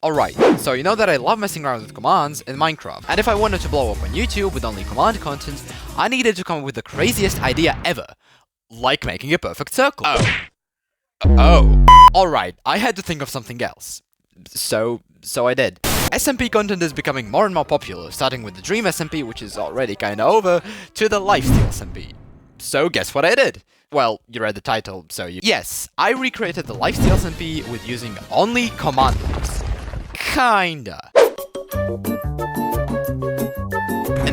Alright, so you know that I love messing around with commands in Minecraft, and if I wanted to blow up on YouTube with only command content, I needed to come up with the craziest idea ever. Like making a perfect circle. Alright, I had to think of something else. So I did. SMP content is becoming more and more popular, starting with the Dream SMP, which is already kinda over, to the Lifesteal SMP. So guess what I did? Well, you read the title, so you... Yes, I recreated the Lifesteal SMP with using only command blocks. Kinda. In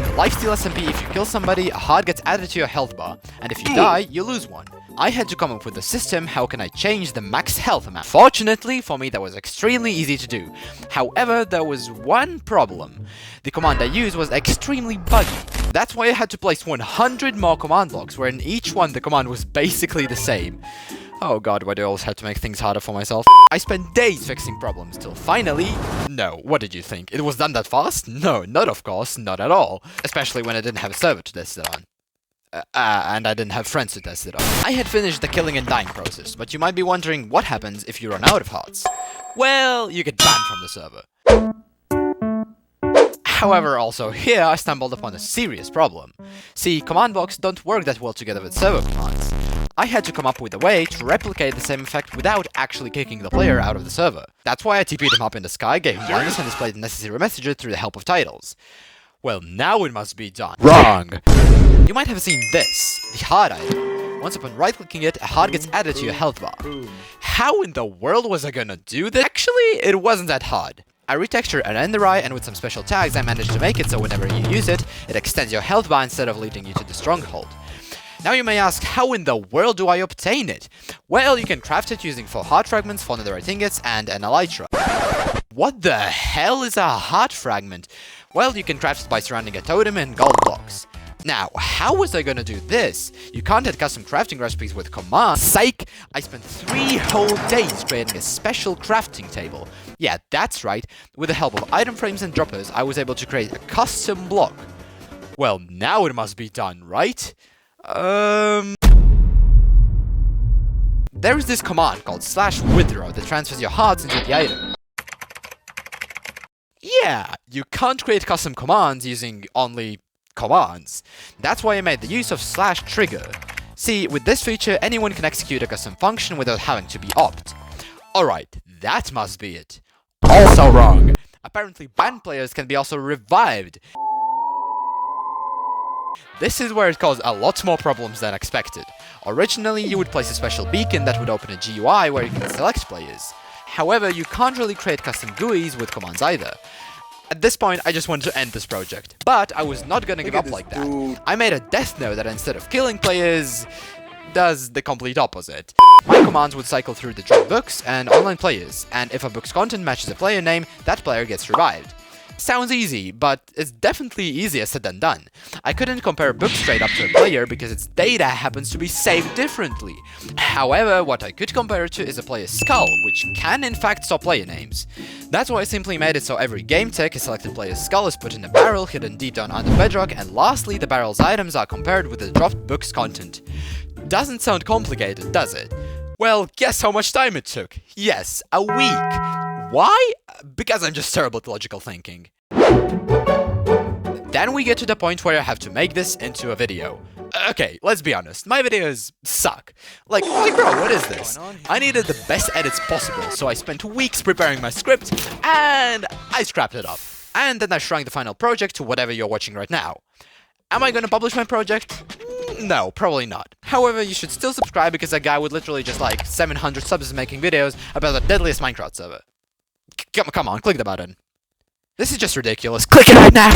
the Lifesteal SMP, if you kill somebody, a heart gets added to your health bar, and if you die, you lose one. I had to come up with a system, how can I change the max health amount? Fortunately, for me that was extremely easy to do. However, there was one problem. The command I used was extremely buggy. That's why I had to place 100 more command blocks, where in each one the command was basically the same. Oh god, why do I always have to make things harder for myself? I spent days fixing problems, till finally... No, what did you think? It was done that fast? No, not of course, not at all. Especially when I didn't have a server to test it on. And I didn't have friends to test it on. I had finished the killing and dying process, but you might be wondering what happens if you run out of hearts. Well, you get banned from the server. However, also here I stumbled upon a serious problem. See, command blocks don't work that well together with server commands. I had to come up with a way to replicate the same effect without actually kicking the player out of the server. That's why I TP'd him up in the sky, gave him blindness, and displayed the necessary messages through the help of titles. Well, now it must be done. Wrong! You might have seen this, the heart item. Once upon right-clicking it, a heart gets added to your health bar. How in the world was I gonna do this? Actually, it wasn't that hard. I retextured an ender eye, and with some special tags I managed to make it so whenever you use it, it extends your health bar instead of leading you to the stronghold. Now you may ask, how in the world do I obtain it? Well, you can craft it using 4 heart fragments, 4 netherite ingots, and an elytra. What the hell is a heart fragment? Well, you can craft it by surrounding a totem and gold blocks. Now, how was I gonna do this? You can't add custom crafting recipes with commands. Psych! I spent 3 whole days creating a special crafting table. Yeah, that's right. With the help of item frames and droppers, I was able to create a custom block. Well, now it must be done, right? There is this command called /withdraw that transfers your hearts into the item. Yeah, you can't create custom commands using only commands. That's why I made the use of /trigger. See, with this feature, anyone can execute a custom function without having to be opt. Alright, that must be it. Also wrong. Apparently banned players can be also revived. This is where it caused a lot more problems than expected. Originally, you would place a special beacon that would open a GUI where you can select players. However, you can't really create custom GUIs with commands either. At this point, I just wanted to end this project. But I was not gonna give up like that. I made a death note that instead of killing players, does the complete opposite. My commands would cycle through the drop books and online players, and if a book's content matches a player name, that player gets revived. Sounds easy, but it's definitely easier said than done. I couldn't compare a book straight up to a player because its data happens to be saved differently. However, what I could compare it to is a player's skull, which can in fact store player names. That's why I simply made it so every game tech, a selected player's skull is put in a barrel hidden deep down under bedrock, and lastly, the barrel's items are compared with the dropped book's content. Doesn't sound complicated, does it? Well, guess how much time it took? Yes, a week. Why? Because I'm just terrible at logical thinking. Then we get to the point where I have to make this into a video. Okay, let's be honest, my videos suck. Like bro, what is this? I needed the best edits possible, so I spent weeks preparing my script, and I scrapped it up. And then I shrunk the final project to whatever you're watching right now. Am I gonna publish my project? No, probably not. However, you should still subscribe because that guy with literally just like 700 subs is making videos about the deadliest Minecraft server. Come on, click the button. This is just ridiculous. Click it right now!